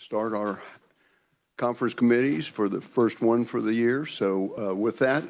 start our conference committees for the first one for the year. So with that,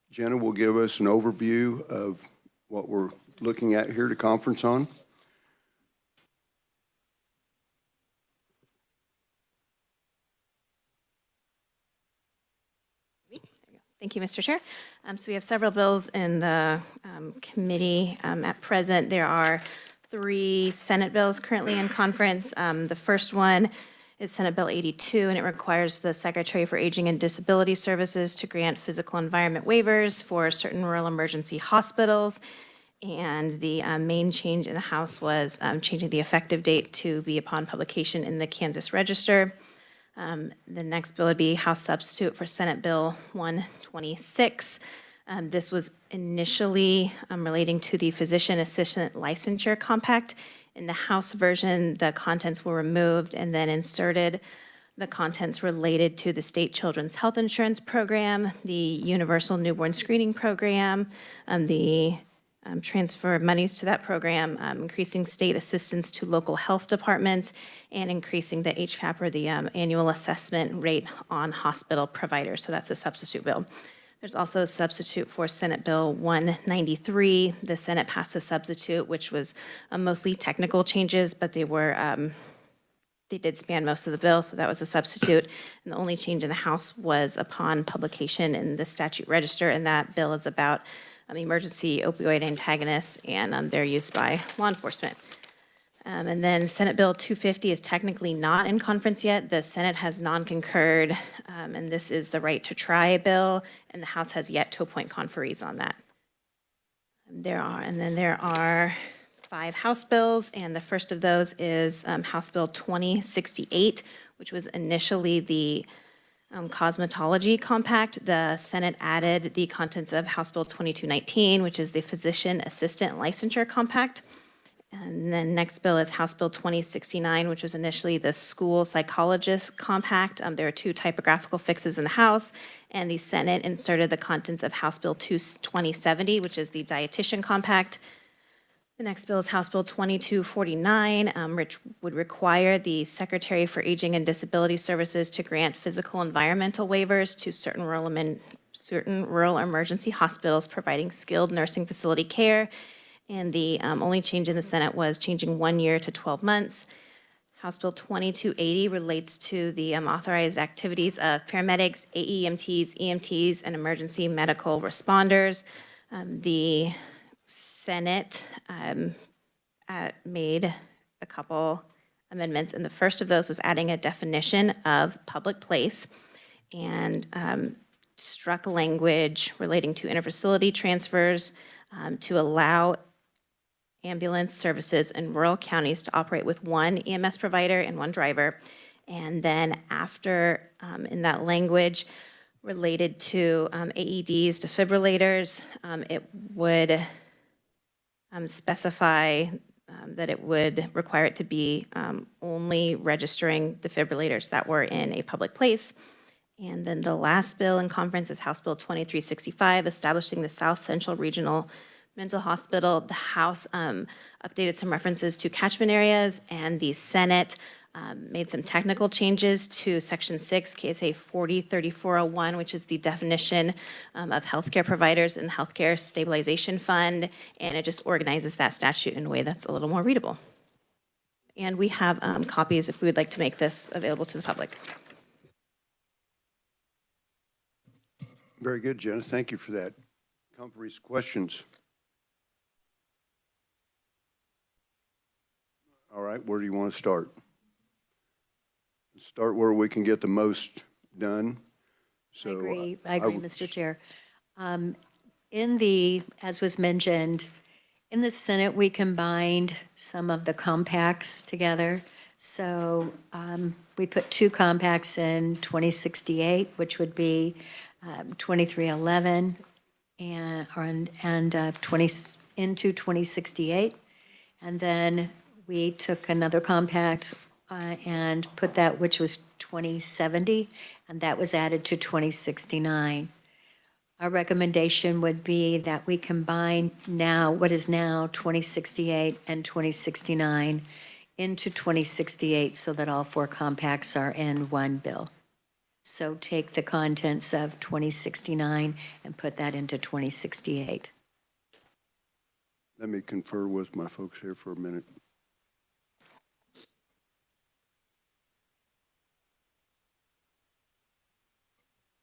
Jenna will give us an overview of what we're looking at here to conference on. Thank you, Mr. Chair. So we have several bills in the committee. At present, there are 3 Senate bills currently in conference. The first one is Senate Bill 82, and it requires the Secretary for Aging and Disability Services to grant physical environment waivers for certain rural emergency hospitals. And the main change in the House was changing the effective date to be upon publication in the Kansas Register. The next bill would be House substitute for Senate Bill 126. This was initially relating to the physician assistant licensure compact. In the House version, the contents were removed and then inserted the contents related to the state children's health insurance program, the universal newborn screening program, the transfer of monies to that program, increasing state assistance to local health departments, and increasing the HCAP, or the annual assessment rate on hospital providers. So that's a substitute bill. There's also a substitute for Senate Bill 193. The Senate passed a substitute, which was mostly technical changes, but they did span most of the bill, so that was a substitute. And the only change in the House was upon publication in the statute register, and that bill is about emergency opioid antagonists and their use by law enforcement. And then Senate Bill 250 is technically not in conference yet. The Senate has non-concurred, and this is the right to try bill, and the House has yet to appoint conferees on that. There are 5 House bills, and the first of those is House Bill 2068, which was initially the cosmetology compact. The Senate added the contents of House Bill 2219, which is the physician assistant licensure compact. And then next bill is House Bill 2069, which was initially the school psychologist compact. There are 2 typographical fixes in the House, and the Senate inserted the contents of House Bill 2070, which is the dietitian compact. The next bill is House Bill 2249, which would require the Secretary for Aging and Disability Services to grant physical environmental waivers to certain rural emergency hospitals providing skilled nursing facility care. And the only change in the Senate was changing 1 year to 12 months. House Bill 2280 relates to the authorized activities of paramedics, AEMTs, EMTs, and emergency medical responders. The Senate made a couple amendments, and the first of those was adding a definition of public place and struck language relating to interfacility transfers to allow ambulance services in rural counties to operate with 1 EMS provider and 1 driver. And then after, in that language related to AEDs, defibrillators, it would specify that it would require it to be only registering defibrillators that were in a public place. And then the last bill in conference is House Bill 2365, establishing the South Central Regional Mental Hospital. The House updated some references to catchment areas, and the Senate made some technical changes to Section 6, KSA 403401, which is the definition of healthcare providers in the Healthcare Stabilization Fund, and it just organizes that statute in a way that's a little more readable. And we have copies if we would like to make this available to the public. Very good, Jenna. Thank you for that. Conferees, questions? All right, where do you want to start? Start where we can get the most done. So I agree, Mr. Chair. As was mentioned, in the Senate, we combined some of the compacts together. So we put 2 compacts in 2068, which would be 2311 and 20 into 2068. And then we took another compact and put that, which was 2070, and that was added to 2069. Our recommendation would be that we combine now what is now 2068 and 2069 into 2068 so that all 4 compacts are in one bill. So take the contents of 2069 and put that into 2068. Let me confer with my folks here for a minute.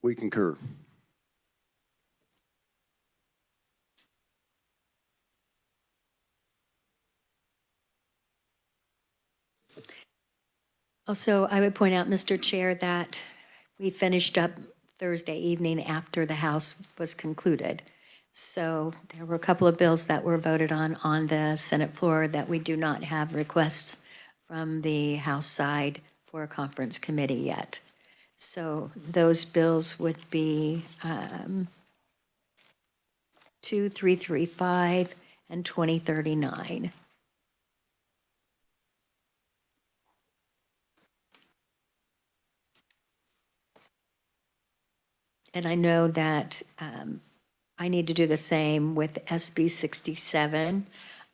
We concur. Also, I would point out, Mr. Chair, that we finished up Thursday evening after the House was concluded. So there were a couple of bills that were voted on the Senate floor that we do not have requests from the House side for a conference committee yet. So those bills would be 2335 and 2039. And I know that I need to do the same with SB 67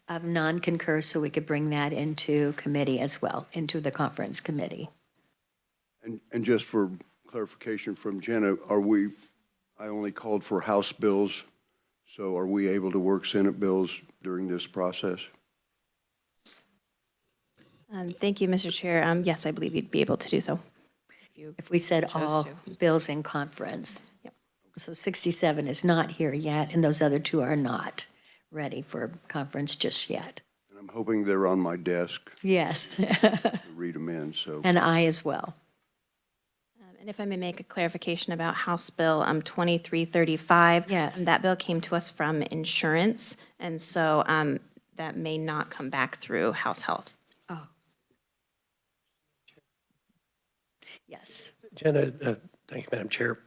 of non-concur, so we could bring that into committee as well, into the conference committee. And just for clarification from Jenna, I only called for House bills, so are we able to work Senate bills during this process? Thank you, Mr. Chair. Yes, I believe you'd be able to do so. If we said Chose all to. bills in conference. Yep. So 67 is not here yet, and those other 2 are not ready for conference just yet. And I'm hoping they're on my desk Yes, to read them in, so. and I as well. And if I may make a clarification about House Bill 2335. Yes. That bill came to us from insurance, and so that may not come back through House Health. Oh. Yes. Jenna, thank you, Madam Chair.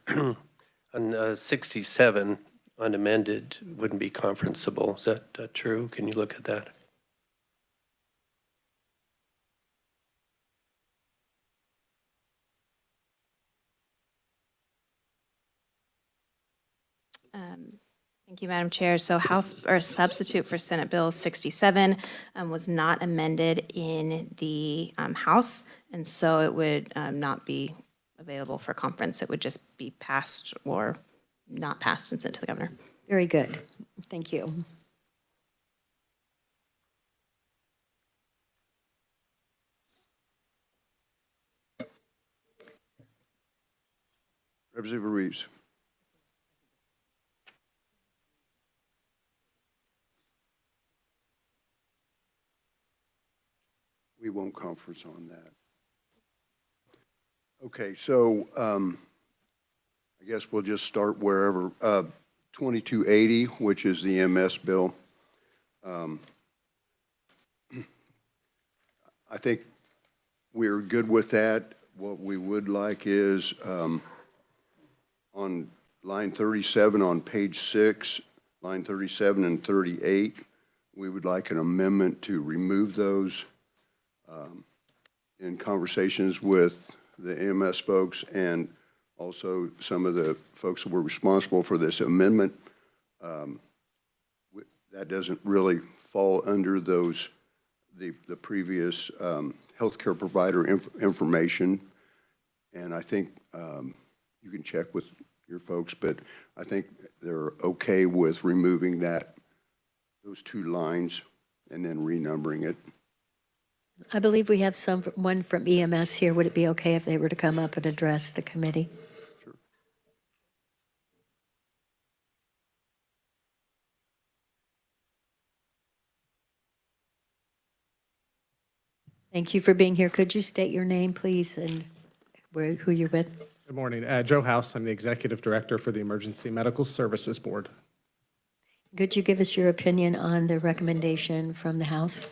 On 67, unamended wouldn't be conferenceable. Is that true? Can you look at that? Thank you, Madam Chair. So House, or substitute for Senate Bill 67 was not amended in the House, and so it would not be available for conference. It would just be passed or not passed and sent to the governor. Very good. Thank you. Representative Reeves. We won't conference on that. Okay, so I guess we'll just start wherever. 2280, which is the MS bill. I think we're good with that. What we would like is on line 37 on page 6, line 37 and 38, we would like an amendment to remove those in conversations with the MS folks and also some of the folks that were responsible for this amendment. That doesn't really fall under those, the previous healthcare provider information. And I think you can check with your folks, but I think they're okay with removing those 2 lines and then renumbering it. I believe we have someone from EMS here. Would it be okay if they were to come up and address the committee? Sure. Thank you for being here. Could you state your name, please, and who you're with? Good morning. Joe House. I'm the Executive Director for the Emergency Medical Services Board. Could you give us your opinion on the recommendation from the House?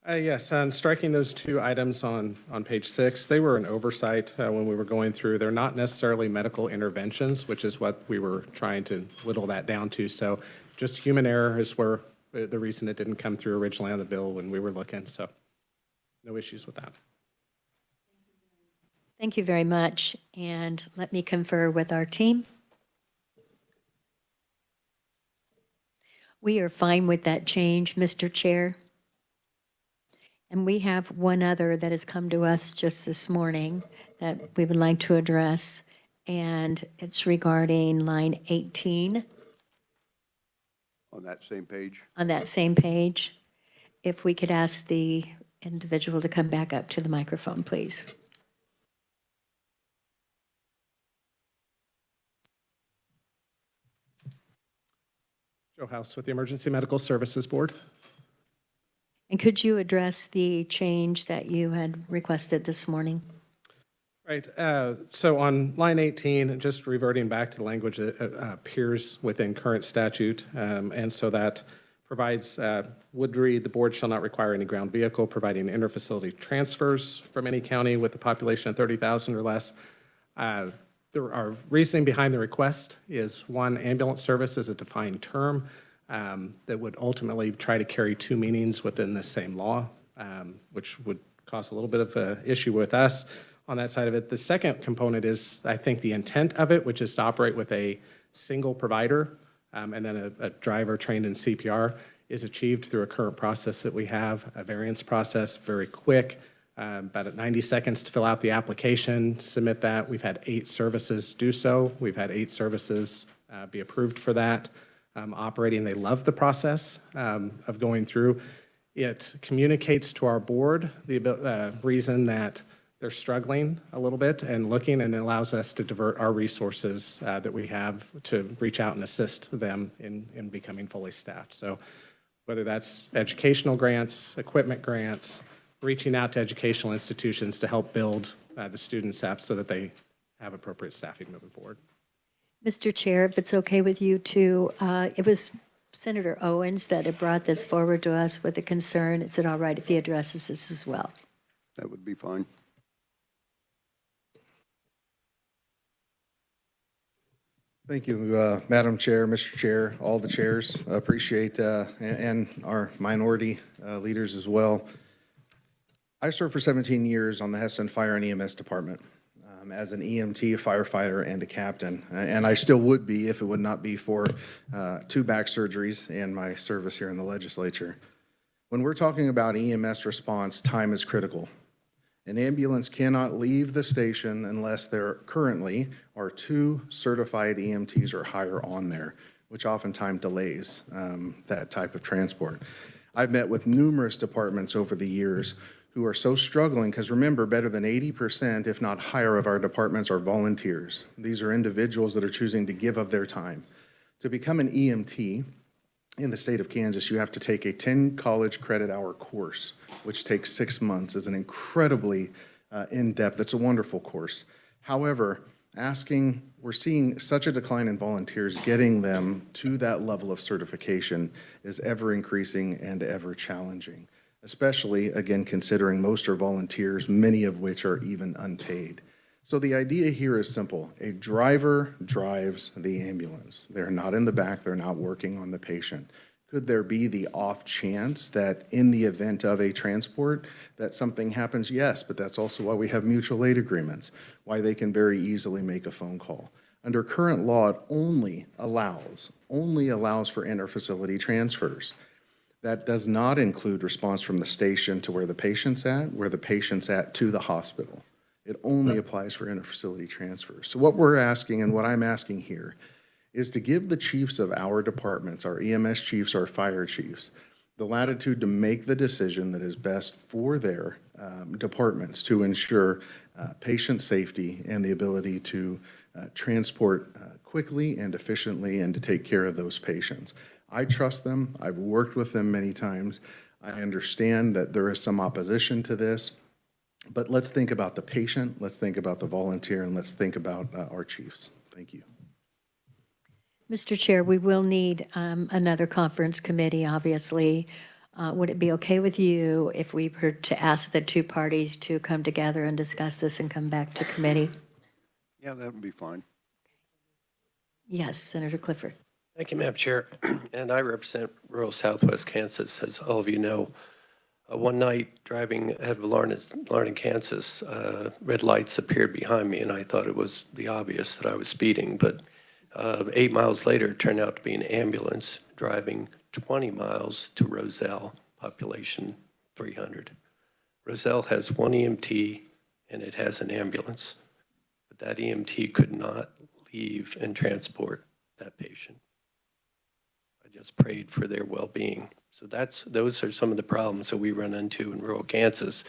Yes, on striking those 2 items on page 6, they were an oversight when we were going through. They're not necessarily medical interventions, which is what we were trying to whittle that down to. So just human error is where the reason it didn't come through originally on the bill when we were looking. So no issues with that. Thank you very much. And let me confer with our team. We are fine with that change, Mr. Chair. And we have one other that has come to us just this morning that we would like to address, and it's regarding line 18 On that same page? on that same page. If we could ask the individual to come back up to the microphone, please. Joe House with the Emergency Medical Services Board. And could you address the change that you had requested this morning? Right, so on line 18, just reverting back to the language that appears within current statute, and so that provides, would read, the board shall not require any ground vehicle providing interfacility transfers from any county with a population of 30,000 or less. Our reasoning behind the request is, one, ambulance service is a defined term that would ultimately try to carry two meanings within the same law, which would cause a little bit of an issue with us on that side of it. The second component is, I think, the intent of it, which is to operate with a single provider, and then a driver trained in CPR is achieved through a current process that we have, a variance process, very quick, about 90 seconds to fill out the application, submit that. We've had 8 services do so. We've had 8 services be approved for that. Operating, they love the process of going through. It communicates to our board the reason that they're struggling a little bit and looking, and it allows us to divert our resources that we have to reach out and assist them in becoming fully staffed. So whether that's educational grants, equipment grants, reaching out to educational institutions to help build the student staff so that they have appropriate staffing moving forward. Mr. Chair, if it's okay with you to, it was Senator Owens that had brought this forward to us with a concern. Is it all right if he addresses this as well? That would be fine. Thank you, Madam Chair, Mr. Chair, all the chairs. I appreciate, and our minority leaders as well. I served for 17 years on the Hesston Fire and EMS Department as an EMT, a firefighter, and a captain. And I still would be if it would not be for 2 back surgeries and my service here in the legislature. When we're talking about EMS response, time is critical. An ambulance cannot leave the station unless there currently are 2 certified EMTs or higher on there, which oftentimes delays that type of transport. I've met with numerous departments over the years who are so struggling, because remember, better than 80%, if not higher, of our departments are volunteers. These are individuals that are choosing to give of their time. To become an EMT in the state of Kansas, you have to take a 10 college credit hour course, which takes 6 months. It's an incredibly in-depth, it's a wonderful course. However, we're seeing such a decline in volunteers. Getting them to that level of certification is ever increasing and ever challenging, especially, again, considering most are volunteers, many of which are even unpaid. So the idea here is simple. A driver drives the ambulance. They're not in the back, they're not working on the patient. Could there be the off chance that in the event of a transport that something happens? Yes, but that's also why we have mutual aid agreements, why they can very easily make a phone call. Under current law, it only allows for interfacility transfers. That does not include response from the station to where the patient's at, where the patient's at to the hospital. It only applies for interfacility transfers. So what we're asking, and what I'm asking here, is to give the chiefs of our departments, our EMS chiefs, our fire chiefs, the latitude to make the decision that is best for their departments to ensure patient safety and the ability to transport quickly and efficiently and to take care of those patients. I trust them. I've worked with them many times. I understand that there is some opposition to this, but let's think about the patient, let's think about the volunteer, and let's think about our chiefs. Thank you. Mr. Chair, we will need another conference committee, obviously. Would it be okay with you if we were to ask the 2 parties to come together and discuss this and come back to committee? Yeah, that would be fine. Yes, Senator Clifford. Thank you, Madam Chair. And I represent rural southwest Kansas, as all of you know. One night, driving ahead of Larned, Kansas, red lights appeared behind me, and I thought it was the obvious that I was speeding. But 8 miles later, it turned out to be an ambulance driving 20 miles to Roselle, population 300. Roselle has one EMT and it has an ambulance, but that EMT could not leave and transport that patient. I just prayed for their well-being. So those are some of the problems that we run into in rural Kansas.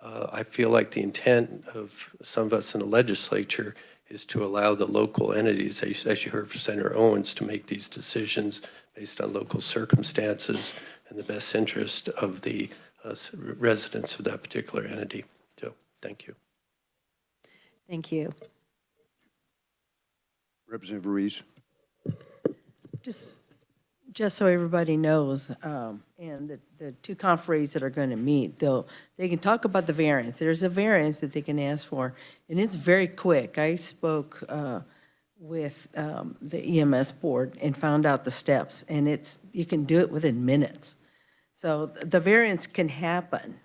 I feel like the intent of some of us in the legislature is to allow the local entities, as you heard from Senator Owens, to make these decisions based on local circumstances and the best interest of the residents of that particular entity. So, thank you. Thank you. Representative Ruiz. Just so everybody knows, and the two conferees that are going to meet, they can talk about the variance. There's a variance that they can ask for, and it's very quick. I spoke with the EMS board and found out the steps, and you can do it within minutes. So the variance can happen.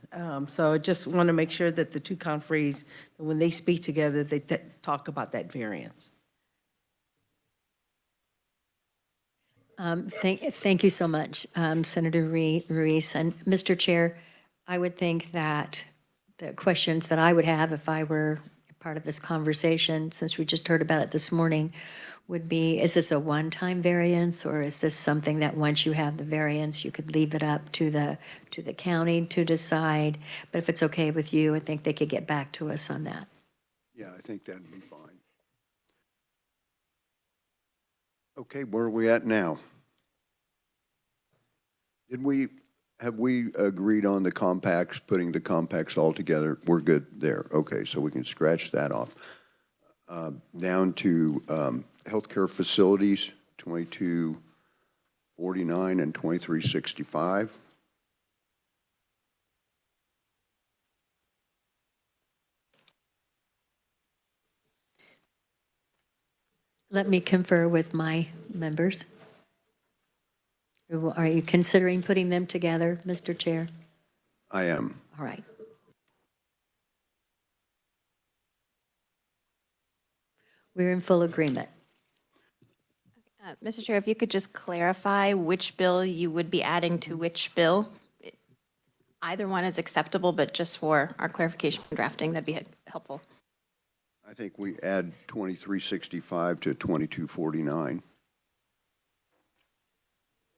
So I just want to make sure that the two conferees, when they speak together, they talk about that variance. Thank you so much, Senator Ruiz. And Mr. Chair, I would think that the questions that I would have if I were part of this conversation, since we just heard about it this morning, would be, is this a one-time variance, or is this something that once you have the variance, you could leave it up to the county to decide? But if it's okay with you, I think they could get back to us on that. Yeah, I think that'd be fine. Okay, where are we at now? Have we agreed on the compacts, putting the compacts all together? We're good there. Okay, so we can scratch that off. Down to healthcare facilities, 2249 and 2365. Let me confer with my members. Are you considering putting them together, Mr. Chair? I am. All right. We're in full agreement. Mr. Chair, if you could just clarify which bill you would be adding to which bill. Either one is acceptable, but just for our clarification and drafting, that'd be helpful. I think we add 2365 to 2249.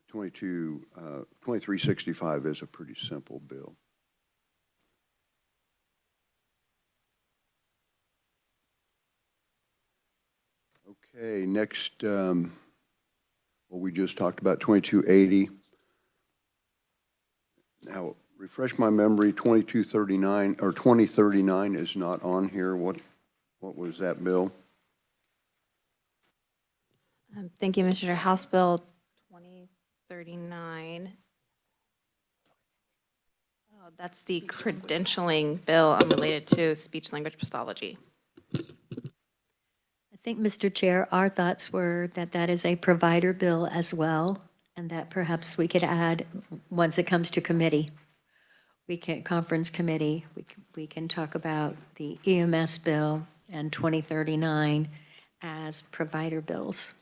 2365 is a pretty simple bill. Okay, next, well, we just talked about 2280. Now, refresh my memory, 2239 or 2039 is not on here. What was that bill? Thank you, Mr. Chair. House Bill 2039. Oh, that's the credentialing bill unrelated to speech language pathology. I think, Mr. Chair, our thoughts were that that is a provider bill as well, and that perhaps we could add, once it comes to committee, conference committee, we can talk about the EMS bill and 2039 as provider bills.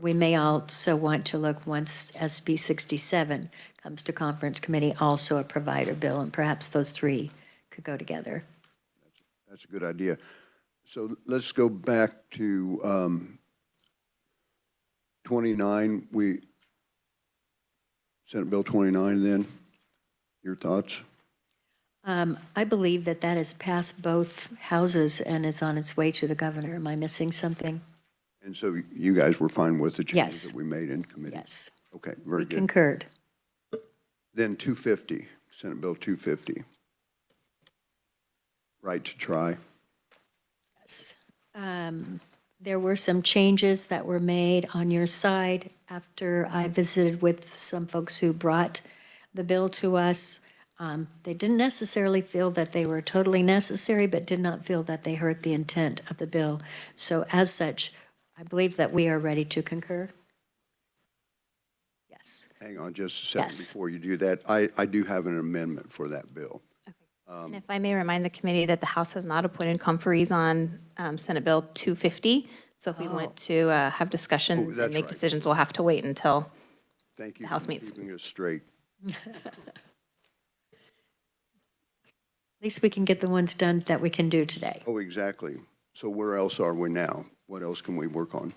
We may also want to look, once SB 67 comes to conference committee, also a provider bill, and perhaps those three could go together. That's a good idea. So let's go back to 29. Senate Bill 29 then. Your thoughts? I believe that that has passed both houses and is on its way to the governor. Am I missing something? And so you guys were fine with the changes Yes. that we made in committee? Yes. Okay, very We good. concurred. Then 250, Senate Bill 250. Right to try. Yes. There were some changes that were made on your side after I visited with some folks who brought the bill to us. They didn't necessarily feel that they were totally necessary, but did not feel that they hurt the intent of the bill. So as such, I believe that we are ready to concur. Yes. Hang on just a second Yes. before you do that. I do have an amendment for that bill. And if I may remind the committee that the House has not appointed conferees on Senate Bill 250. So if we want to have discussions that's and make right. decisions, we'll have to wait until Thank you The House for meets. keeping us straight. At least we can get the ones done that we can do today. Oh, exactly. So where else are we now? What else can we work on?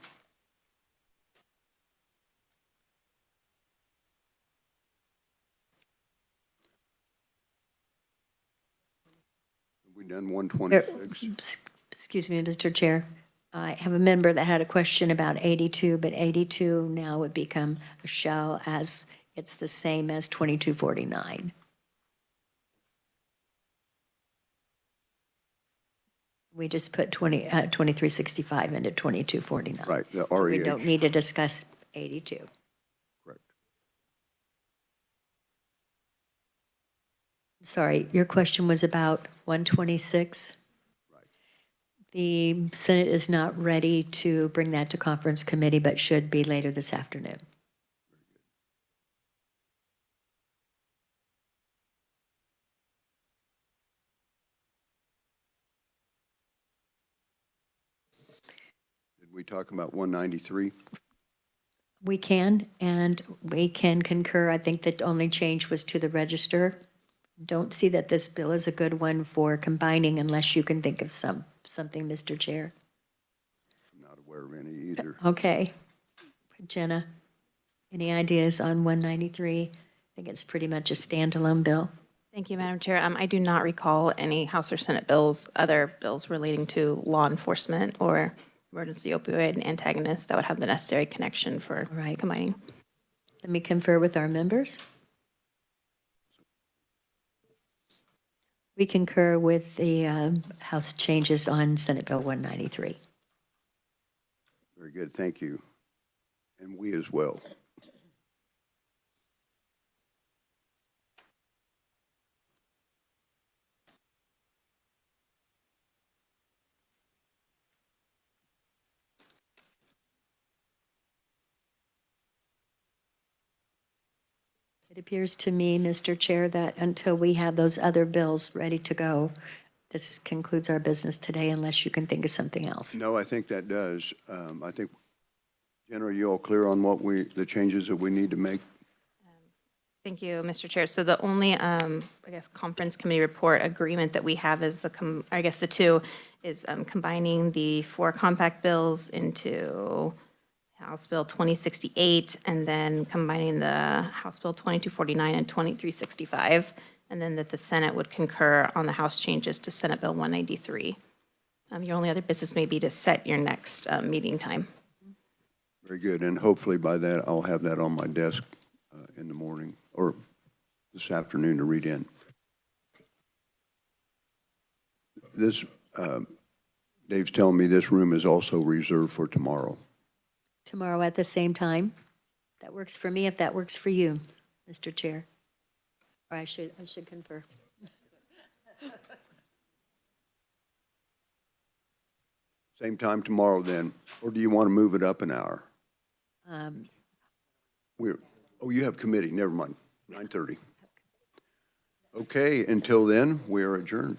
Have we done 126? Excuse me, Mr. Chair. I have a member that had a question about 82, but 82 now would become a shall as it's the same as 2249. We just put 2365 into 2249. Right, the So we REH. don't need to discuss 82. Correct. Sorry, your question was about 126? Right. The Senate is not ready to bring that to conference committee, but should be later this afternoon. Did we talk about 193? We can, and we can concur. I think that the only change was to the register. Don't see that this bill is a good one for combining unless you can think of something, Mr. Chair. I'm not aware of any either. Okay. Jenna, any ideas on 193? I think it's pretty much a standalone bill. Thank you, Madam Chair. I do not recall any House or Senate bills, other bills relating to law enforcement or emergency opioid antagonists that would have the necessary connection for Right. combining. Let me confer with our members. We concur with the House changes on Senate Bill 193. Very good, thank you. And we as well. It appears to me, Mr. Chair, that until we have those other bills ready to go, this concludes our business today unless you can think of something else. No, I think that does. I think, Jen, are you all clear on the changes that we need to make? Thank you, Mr. Chair. So the only, I guess, conference committee report agreement that we have is the two is combining the 4 compact bills into House Bill 2068, and then combining the House Bill 2249 and 2365, and then that the Senate would concur on the House changes to Senate Bill 193. Your only other business may be to set your next meeting time. Very good, and hopefully by that, I'll have that on my desk in the morning or this afternoon to read in. This, Dave's telling me this room is also reserved for tomorrow. Tomorrow at the same time? That works for me if that works for you, Mr. Chair. Or I should confer. Same time tomorrow then, or do you want to move it up an hour? You have committee, never mind, 9:30. Okay, until then, we are adjourned.